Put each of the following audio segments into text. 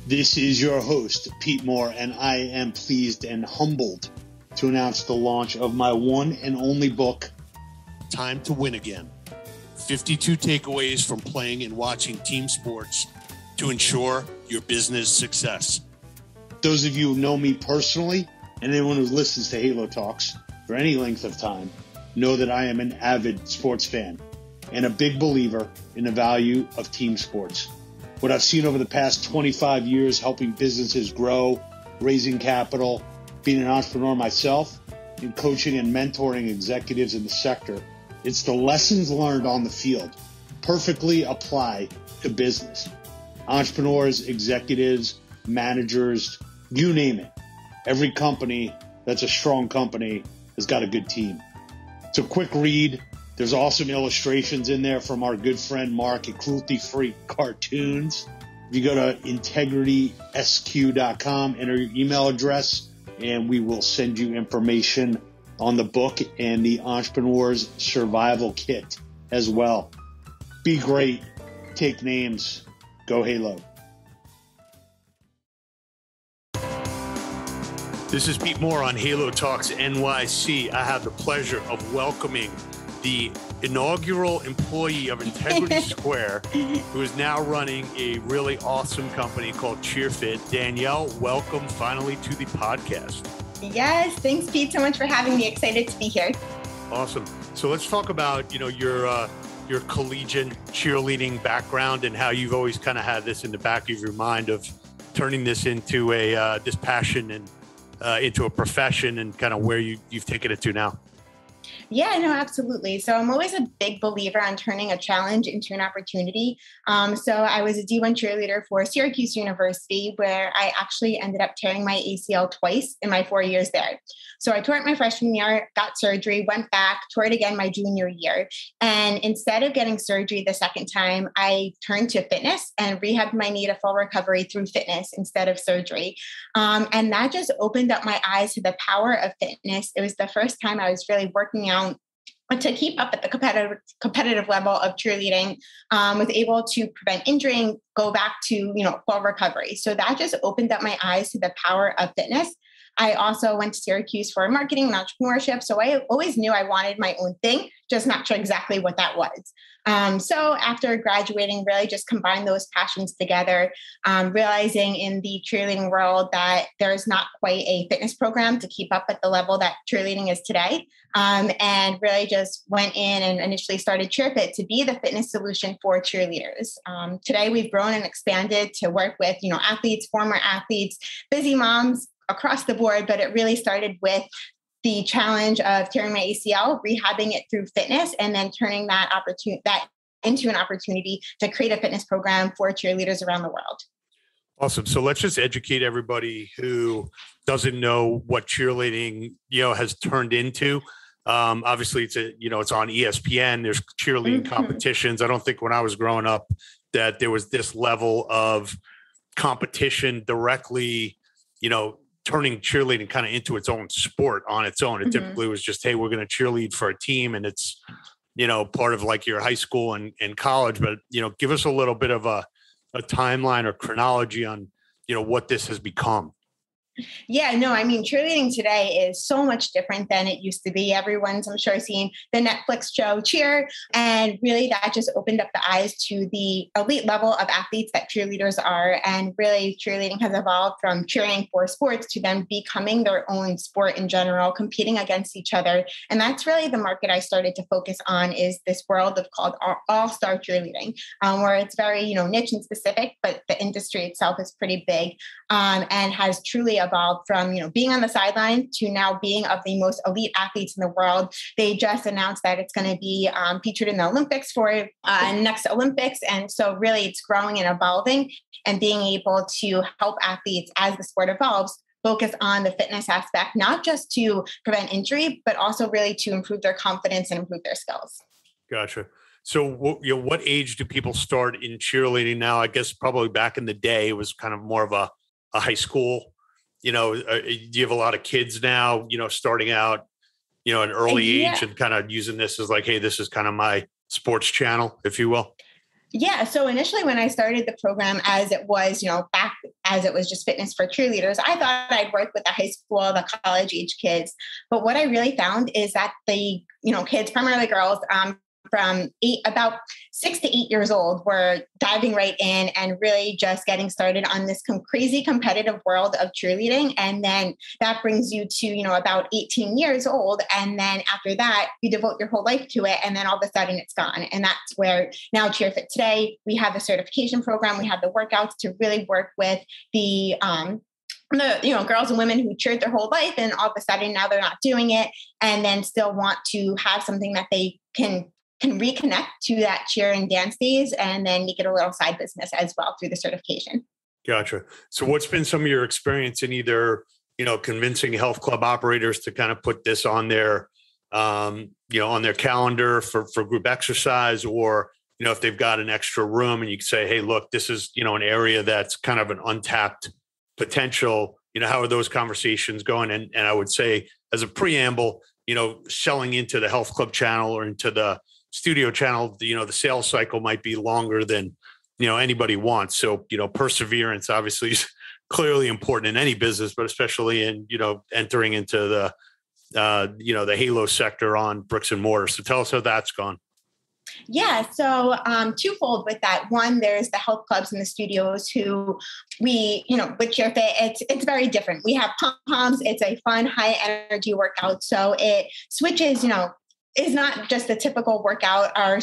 This is your host, Pete Moore, and I am pleased and humbled to announce the launch of my one and only book, Time to Win Again. 52 takeaways from playing and watching team sports to ensure your business success. Those of you who know me personally, and anyone who listens to Halo Talks for any length of time, know that I am an avid sports fan and a big believer in the value of team sports. What I've seen over the past 25 years helping businesses grow, raising capital, being an entrepreneur myself, and coaching and mentoring executives in the sector, it's the lessons learned on the field perfectly apply to business. Entrepreneurs, executives, managers, you name it. Every company that's a strong company has got a good team. It's a quick read. There's awesome illustrations in there from our good friend Mark at Cruelty Free Cartoons. If you go to integritysq.com, enter your email address, and we will send you information on the book and the Entrepreneur's Survival Kit as well. Be great. Take names. Go Halo. This is Pete Moore on Halo Talks NYC. I have the pleasure of welcoming the inaugural employee of Integrity Square, who is now running a really awesome company called CHEERFIT. Danielle, welcome finally to the podcast. Yes, thanks, Pete, so much for having me. Excited to be here. Awesome. So let's talk about, your collegiate cheerleading background and how you've always kind of had this in the back of your mind of turning this into this passion and into a profession, and kind of where you've taken it to now. Yeah, no, absolutely. So I'm always a big believer on turning a challenge into an opportunity. So I was a D1 cheerleader for Syracuse University, where I actually ended up tearing my ACL twice in my 4 years there. So I tore it my freshman year, got surgery, went back, tore it again my junior year. And instead of getting surgery the second time, I turned to fitness and rehabbed my knee to full recovery through fitness instead of surgery. And that just opened up my eyes to the power of fitness. It was the first time I was really working out to keep up at the competitive level of cheerleading, was able to prevent injury and go back to, full recovery. So that just opened up my eyes to the power of fitness. I also went to Syracuse for marketing and entrepreneurship. So I always knew I wanted my own thing, just not sure exactly what that was. So after graduating, really just combined those passions together, realizing in the cheerleading world that there's not quite a fitness program to keep up at the level that cheerleading is today. And really just went in and initially started CHEERFIT to be the fitness solution for cheerleaders. Today, we've grown and expanded to work with, athletes, former athletes, busy moms across the board, but it really started with the challenge of tearing my ACL, rehabbing it through fitness, and then turning that into an opportunity to create a fitness program for cheerleaders around the world. Awesome. So let's just educate everybody who doesn't know what cheerleading, has turned into. Obviously it's it's on ESPN. There's cheerleading competitions. I don't think when I was growing up that there was this level of competition directly, turning cheerleading kind of into its own sport on its own. It typically was just, hey, we're going to cheerlead for a team, and it's, part of like your high school and college. But, give us a little bit of a timeline or chronology on, what this has become. Yeah, no, I mean, cheerleading today is so much different than it used to be. Everyone's, I'm sure, seen the Netflix show Cheer. And really that just opened up the eyes to the elite level of athletes that cheerleaders are. And really cheerleading has evolved from cheering for sports to them becoming their own sport in general, competing against each other. And that's really the market I started to focus on, is this world of called all-star cheerleading, where it's very, niche and specific, but the industry itself is pretty big, and has truly evolved from, being on the sideline to now being of the most elite athletes in the world. They just announced that it's going to be featured in the Olympics for next Olympics. And so really it's growing and evolving, and being able to help athletes as the sport evolves focus on the fitness aspect, not just to prevent injury, but also really to improve their confidence and improve their skills. Gotcha. So, what age do people start in cheerleading now? I guess probably back in the day, it was kind of more of a high school. Do you have a lot of kids now, starting out, an early age and kind of using this as like, hey, this is kind of my sports channel, if you will? Yeah. So initially when I started the program as it was, back as it was just fitness for cheerleaders, I thought I'd work with the high school, the college age kids. But what I really found is that the, kids, primarily girls, from about 6 to 8 years old, were diving right in and really just getting started on this crazy competitive world of cheerleading. And then that brings you to, about 18 years old. And then after that, you devote your whole life to it. And then all of a sudden it's gone. And that's where now CHEERFIT today, we have the certification program, we have the workouts to really work with the girls and women who cheered their whole life, and all of a sudden now they're not doing it, and then still want to have something that they can reconnect to that cheer and dance days, and then make it a little side business as well through the certification. Gotcha. So what's been some of your experience in either, convincing health club operators to kind of put this on their, on their calendar for group exercise, or, if they've got an extra room and you can say, hey, look, this is, an area that's kind of an untapped potential, how are those conversations going? And I would say as a preamble, selling into the health club channel or into the studio channel, the sales cycle might be longer than, anybody wants. So, perseverance obviously is clearly important in any business, but especially in, entering into the halo sector on bricks and mortar. So tell us how that's gone. Yeah. So twofold with that. One, there's the health clubs and the studios who with CHEERFIT, it's very different. We have pom-poms. It's a fun, high energy workout. So it switches, is not just the typical workout or,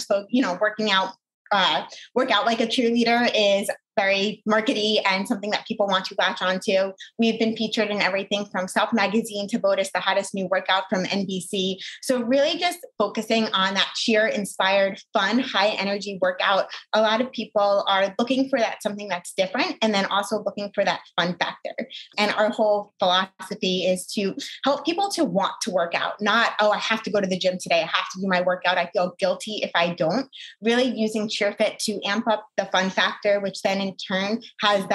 workout like a cheerleader is very markety and something that people want to latch onto. We've been featured in everything from Self Magazine to voted the hottest new workout from NBC. So really just focusing on that cheer inspired, fun, high energy workout. A lot of people are looking for that, something that's different, and then also looking for that fun factor. And our whole philosophy is to help people to want to work out, not, oh, I have to go to the gym today, I have to do my workout, I feel guilty if I don't. Really using CHEERFIT to amp up the fun factor, which then in turn has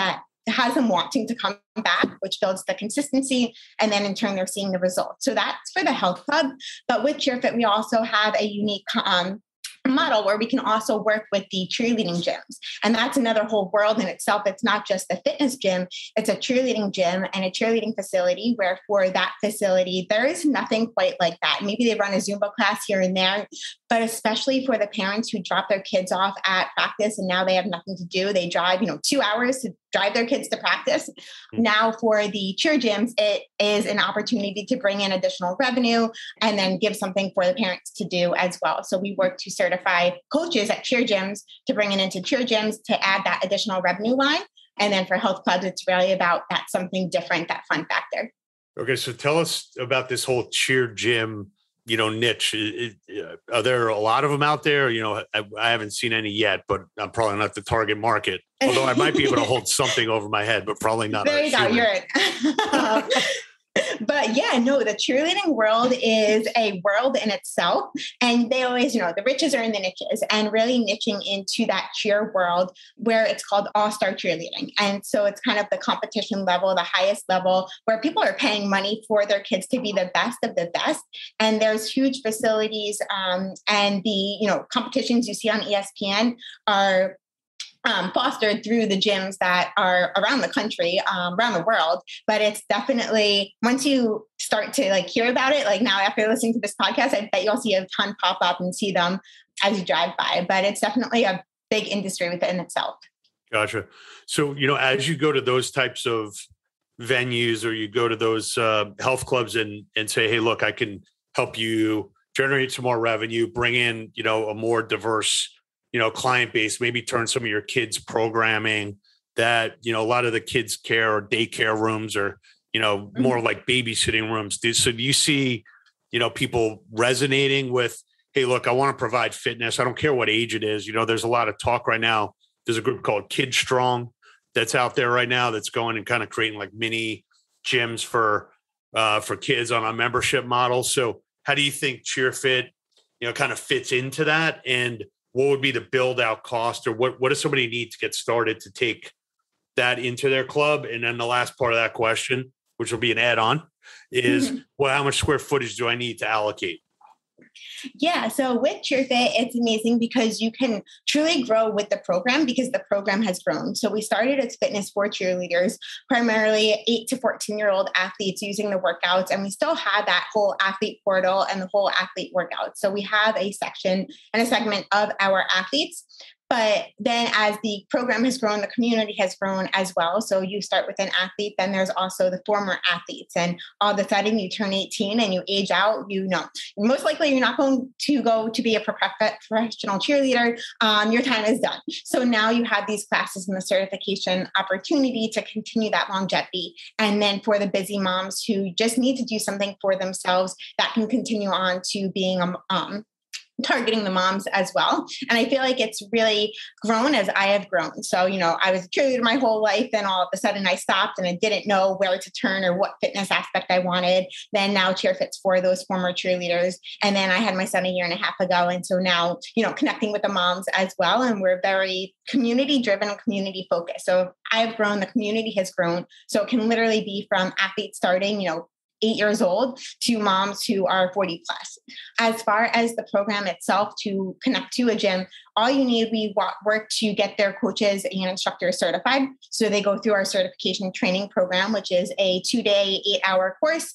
them wanting to come back, which builds the consistency. And then in turn, they're seeing the results. So that's for the health club. But with CHEERFIT, we also have a unique model where we can also work with the cheerleading gyms. And that's another whole world in itself. It's not just the fitness gym, it's a cheerleading gym and a cheerleading facility, where for that facility, there is nothing quite like that. Maybe they run a Zumba class here and there, but especially for the parents who drop their kids off at practice and now they have nothing to do. They drive, 2 hours to drive their kids to practice. Now for the cheer gyms, it is an opportunity to bring in additional revenue and then give something for the parents to do as well. So we work to certify coaches at cheer gyms to bring it into cheer gyms to add that additional revenue line. And then for health clubs, it's really about that something different, that fun factor. Okay. So tell us about this whole cheer gym, niche. Are there a lot of them out there? I haven't seen any yet, but I'm probably not the target market. Although I might be able to hold something over my head, but probably not. There you go. You're it. But yeah, no, the cheerleading world is a world in itself. And they always, the riches are in the niches, and really niching into that cheer world where it's called all-star cheerleading. And so it's kind of the competition level, the highest level, where people are paying money for their kids to be the best of the best. And there's huge facilities and the, competitions you see on ESPN are fostered through the gyms that are around the country, around the world. But it's definitely, once you start to hear about it, now after listening to this podcast, I bet you'll see a ton pop up and see them as you drive by. But it's definitely a big industry within itself. Gotcha. So, as you go to those types of venues, or you go to those health clubs and say, hey, look, I can help you generate some more revenue, bring in, a more diverse client base, maybe turn some of your kids' programming that, a lot of the kids care or daycare rooms or, more like babysitting rooms. So do you see, people resonating with, hey, look, I want to provide fitness. I don't care what age it is. There's a lot of talk right now. There's a group called Kid Strong that's out there right now that's going and kind of creating mini gyms for kids on a membership model. So how do you think CHEERFIT, kind of fits into that? And what would be the build out cost, or what does somebody need to get started to take that into their club? And then the last part of that question, which will be an add-on, is, well, how much square footage do I need to allocate? Yeah. So with CheerFit, it's amazing because you can truly grow with the program because the program has grown. So we started as fitness for cheerleaders, primarily 8 to 14-year-old athletes using the workouts. And we still have that whole athlete portal and the whole athlete workout. So we have a section and a segment of our athletes. But then as the program has grown, the community has grown as well. So you start with an athlete, then there's also the former athletes. And all of a sudden you turn 18 and you age out, most likely you're not going to go to be a professional cheerleader. Your time is done. So now you have these classes and the certification opportunity to continue that longevity. And then for the busy moms who just need to do something for themselves, that can continue on to being targeting the moms as well. And I feel like it's really grown as I have grown. So, I was a cheerleader my whole life, and all of a sudden I stopped and I didn't know where to turn or what fitness aspect I wanted. Then now CheerFit's for those former cheerleaders. And then I had my son a year and a half ago. And so now, connecting with the moms as well. And we're very community driven and community focused. So I've grown, the community has grown. So it can literally be from athletes starting, 8 years old to moms who are 40 plus. As far as the program itself, to connect to a gym, all you need, we work to get their coaches and instructors certified. So they go through our certification training program, which is a 2-day, 8-hour course.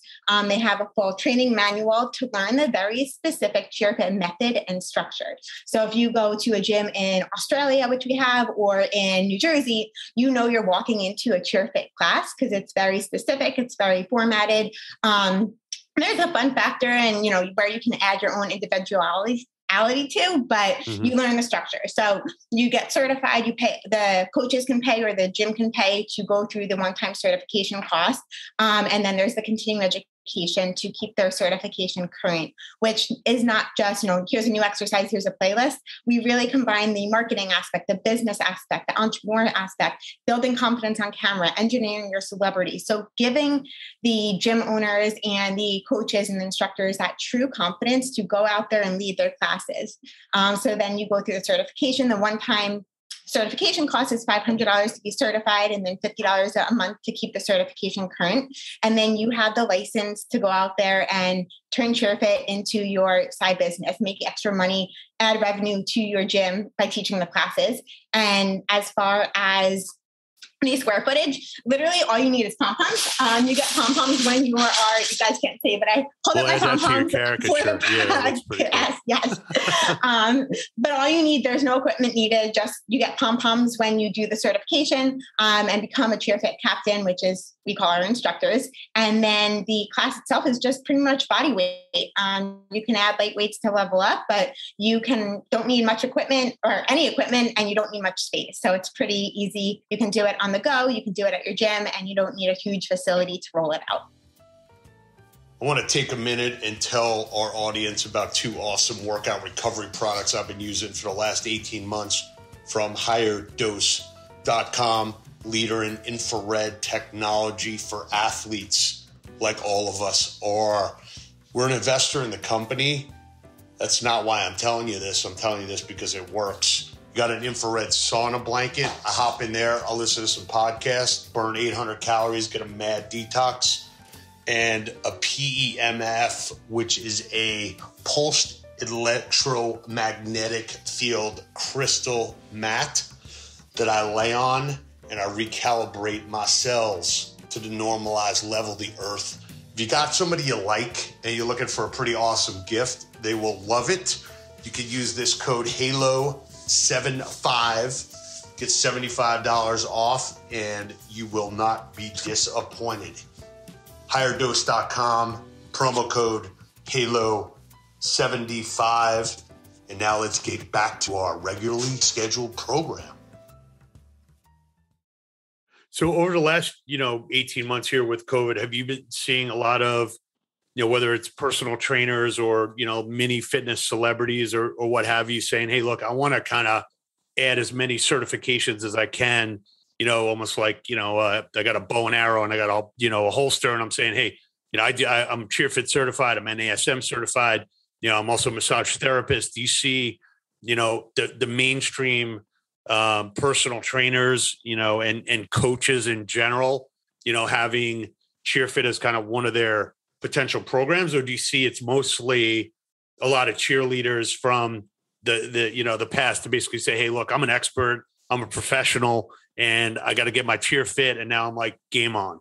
They have a full training manual to learn the very specific CheerFit method and structure. So if you go to a gym in Australia, which we have, or in New Jersey, you're walking into a CheerFit class because it's very specific, it's very formatted. There's a fun factor and, where you can add your own individuality to, but you learn the structure. So you get certified, you pay, the coaches can pay or the gym can pay to go through the one-time certification cost. And then there's the continuing education to keep their certification current, which is not just, here's a new exercise, here's a playlist. We really combine the marketing aspect, the business aspect, the entrepreneur aspect, building confidence on camera, engineering your celebrity. So giving the gym owners and the coaches and the instructors that true confidence to go out there and lead their classes. So then you go through the certification, the one-time certification cost is $500 to be certified, and then $50 a month to keep the certification current. And then you have the license to go out there and turn CheerFit into your side business, make extra money, add revenue to your gym by teaching the classes. And as far as the square footage, literally all you need is pom-poms. You get pom-poms when you guys can't see, but I hold up my pom-poms. Yes. But all you need, there's no equipment needed. Just you get pom-poms when you do the certification and become a CheerFit captain, which is, we call our instructors. And then the class itself is just pretty much body weight. You can add light weights to level up, but don't need much equipment or any equipment, and you don't need much space. So it's pretty easy. You can do it on the go, you can do it at your gym, and you don't need a huge facility to roll it out. I want to take a minute and tell our audience about 2 awesome workout recovery products I've been using for the last 18 months from higherdose.com, leader in infrared technology for athletes like all of us are. We're an investor in the company. That's not why I'm telling you this. I'm telling you this because it works. You got an infrared sauna blanket. I hop in there. I'll listen to some podcasts, burn 800 calories, get a mad detox. And a PEMF, which is a pulsed electromagnetic field crystal mat that I lay on, and I recalibrate my cells to the normalized level of the earth. If you got somebody you like and you're looking for a pretty awesome gift, they will love it. You could use this code HALO75, get $75 off, and you will not be disappointed. higherdose.com, promo code HALO75. And now let's get back to our regularly scheduled program. So over the last, 18 months here with COVID, have you been seeing a lot of, whether it's personal trainers or, mini fitness celebrities or what have you, saying, hey, look, I want to kind of add as many certifications as I can, almost like, I got a bow and arrow and I got a holster, and I'm saying, hey, I'm CheerFit certified, I'm NASM certified, I'm also a massage therapist. Do you see, the mainstream personal trainers, and coaches in general, having CheerFit as kind of one of their potential programs, or do you see it's mostly, a lot of cheerleaders from the past to basically say, hey, look, I'm an expert, I'm a professional, and I got to get my CHEERFIT. And now I'm like, game on.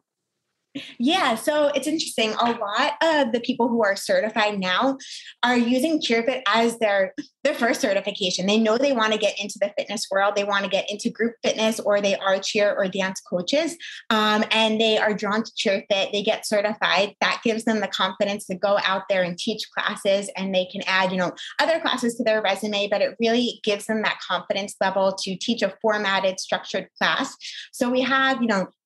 Yeah, so it's interesting. A lot of the people who are certified now are using CHEERFIT as their first certification. They know they want to get into the fitness world. They want to get into group fitness, or they are cheer or dance coaches, and they are drawn to CHEERFIT. They get certified. That gives them the confidence to go out there and teach classes, and they can add, other classes to their resume, but it really gives them that confidence level to teach a formatted, structured class. So we have,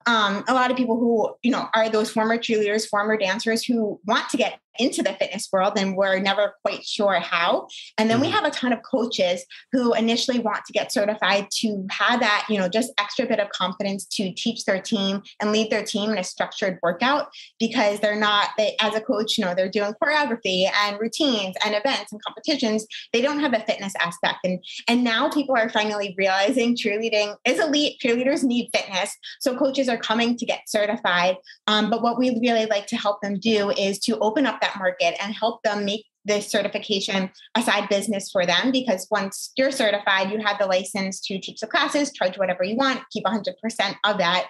a lot of people who, are those former cheerleaders, former dancers who want to get into the fitness world and were never quite sure how. And then we have a ton of coaches who initially want to get certified to have that, just extra bit of confidence to teach their team and lead their team in a structured workout, because as a coach, they're doing choreography and routines and events and competitions. They don't have a fitness aspect. And now people are finally realizing cheerleading is elite. Cheerleaders need fitness. So coaches are coming to get certified. But what we really like to help them do is to open up that market and help them make this certification a side business for them, because once you're certified, you have the license to teach the classes, charge whatever you want, keep 100% of that.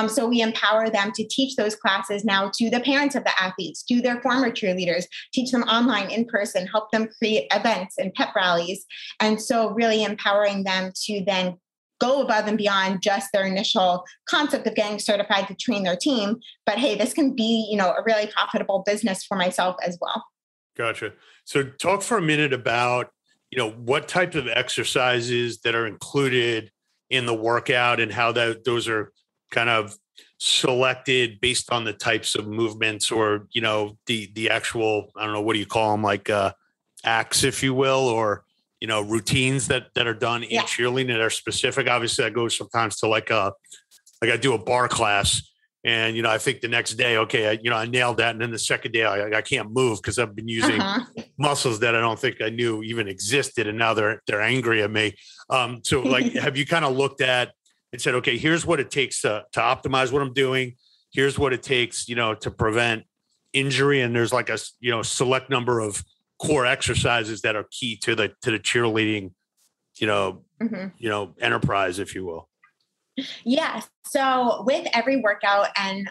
So we empower them to teach those classes now to the parents of the athletes, to their former cheerleaders, teach them online, in person, help them create events and pep rallies. And so really empowering them to then go above and beyond just their initial concept of getting certified to train their team. But hey, this can be, a really profitable business for myself as well. Gotcha. So talk for a minute about, what type of exercises that are included in the workout and how those are kind of selected based on the types of movements or, the actual, I don't know, what do you call them? Like acts, if you will, or, routines that are done in cheerleading that are specific. Obviously I go sometimes to like I do a bar class. And, I think the next day, okay, I nailed that. And then the second day I can't move because I've been using muscles that I don't think I knew even existed. And now they're angry at me. So like, have you kind of looked at and said, okay, here's what it takes to optimize what I'm doing. Here's what it takes, to prevent injury. And there's like a, select number of core exercises that are key to the cheerleading, enterprise, if you will. Yes. So with every workout and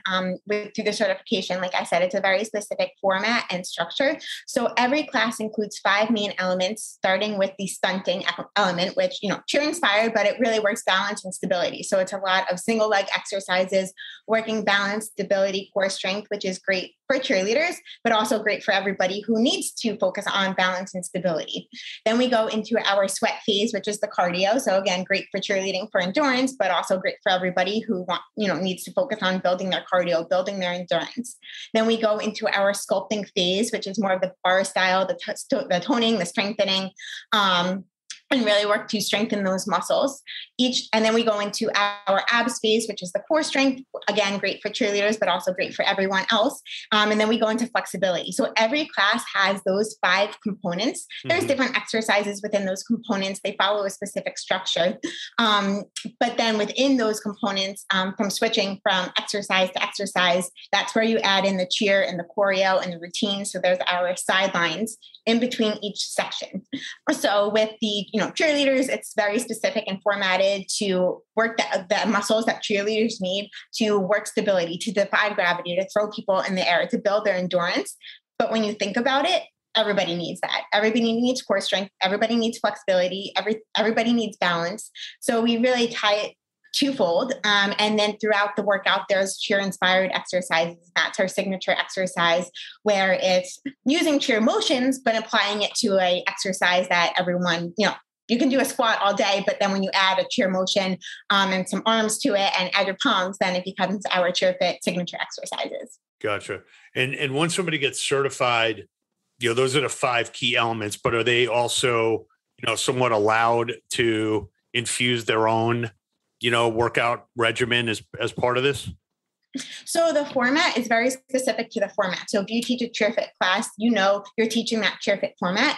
through the certification, like I said, it's a very specific format and structure. So every class includes 5 main elements, starting with the stunting element, which, cheer inspired, but it really works balance and stability. So it's a lot of single leg exercises, working balance, stability, core strength, which is great for cheerleaders, but also great for everybody who needs to focus on balance and stability. Then we go into our sweat phase, which is the cardio. So again, great for cheerleading for endurance, but also great for everybody who needs to focus on building their cardio, building their endurance. Then we go into our sculpting phase, which is more of the bar style, the toning, the strengthening, and really work to strengthen those muscles. And then we go into our abs phase, which is the core strength. Again, great for cheerleaders, but also great for everyone else. And then we go into flexibility. So every class has those 5 components. There's different exercises within those components. They follow a specific structure. But then within those components, from switching from exercise to exercise, that's where you add in the cheer and the choreo and the routine. So there's our sidelines in between each section. So with the cheerleaders, it's very specific and formatted to work the muscles that cheerleaders need to work stability, to defy gravity, to throw people in the air, to build their endurance. But when you think about it, everybody needs that. Everybody needs core strength. Everybody needs flexibility. Everybody needs balance. So we really tie it twofold. And then throughout the workout, there's cheer inspired exercises. That's our signature exercise, where it's using cheer motions, but applying it to a exercise that everyone, you can do a squat all day, but then when you add a cheer motion and some arms to it and add your palms, then it becomes our CHEERFIT signature exercises. Gotcha. And once somebody gets certified, those are the 5 key elements, but are they also, somewhat allowed to infuse their own, workout regimen as part of this? So the format is very specific to the format. So if you teach a CHEERFIT class, you're teaching that CHEERFIT format.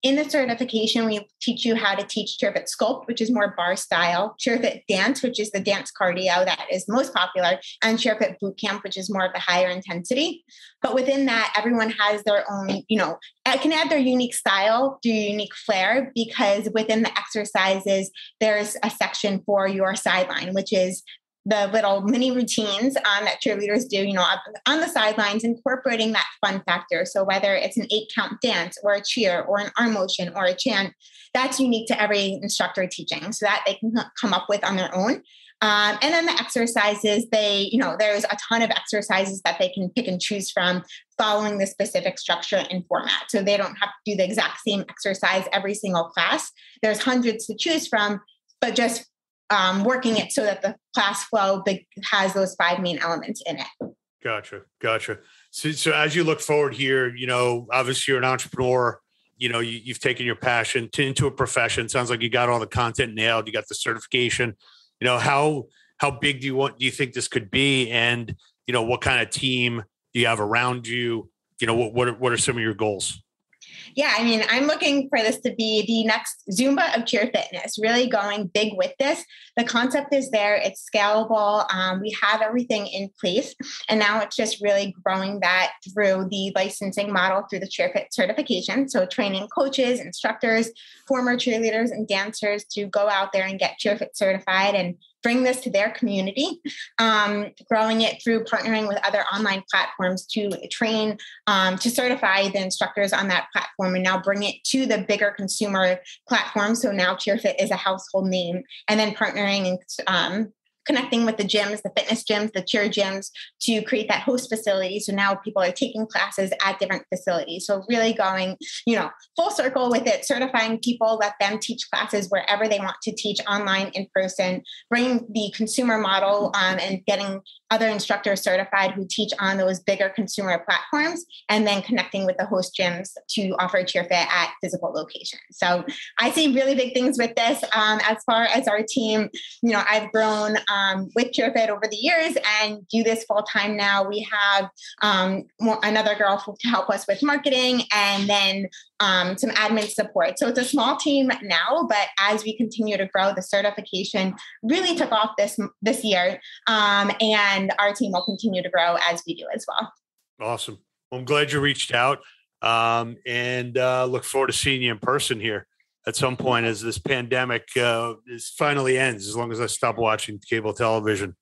In the certification, we teach you how to teach CHEERFIT Sculpt, which is more bar style, CHEERFIT Dance, which is the dance cardio that is most popular, and CHEERFIT Boot Camp, which is more of the higher intensity. But within that, everyone has their own, can add their unique style, their unique flair, because within the exercises, there's a section for your sideline, which is the little mini routines that cheerleaders do, on the sidelines, incorporating that fun factor. So whether it's an 8-count dance or a cheer or an arm motion or a chant, that's unique to every instructor teaching, so that they can come up with on their own. And then the exercises, there's a ton of exercises that they can pick and choose from following the specific structure and format. So they don't have to do the exact same exercise every single class. There's hundreds to choose from, but just working it so that the class flow has those 5 main elements in it. Gotcha. So as you look forward here, obviously you're an entrepreneur, you've taken your passion into a profession. Sounds like you got all the content nailed. You got the certification. How big do you think this could be? And, what kind of team do you have around you? What are some of your goals? Yeah, I'm looking for this to be the next Zumba of cheer fitness, really going big with this. The concept is there. It's scalable. We have everything in place. And now it's just really growing that through the licensing model through the CHEERFIT certification. So training coaches, instructors, former cheerleaders, and dancers to go out there and get CHEERFIT certified and bring this to their community, growing it through partnering with other online platforms to train, to certify the instructors on that platform, and now bring it to the bigger consumer platform. So now CHEERFIT is a household name, and then partnering and connecting with the gyms, the fitness gyms, the cheer gyms to create that host facility. So now people are taking classes at different facilities. So really going, full circle with it, certifying people, let them teach classes wherever they want to teach, online, in person, bring the consumer model and getting other instructors certified who teach on those bigger consumer platforms, and then connecting with the host gyms to offer CHEERFIT at physical locations. So I see really big things with this. As far as our team, I've grown with CHEERFIT over the years and do this full time now. We have another girl to help us with marketing, and then some admin support. So it's a small team now, but as we continue to grow, the certification really took off this year, and our team will continue to grow as we do as well. Awesome. Well, I'm glad you reached out, and look forward to seeing you in person here at some point as this pandemic finally ends, as long as I stop watching cable television.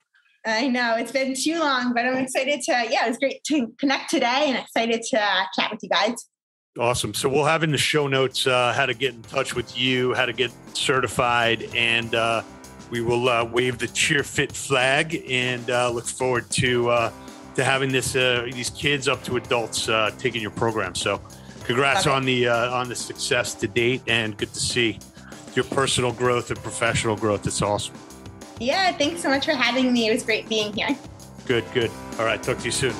I know it's been too long, but I'm excited it was great to connect today and excited to chat with you guys. Awesome. So we'll have in the show notes how to get in touch with you, how to get certified, and we will wave the CHEERFIT flag and look forward to having these kids up to adults taking your program. So congrats on the success to date, and good to see your personal growth and professional growth. It's awesome. Yeah, thanks so much for having me. It was great being here. Good. All right. Talk to you soon.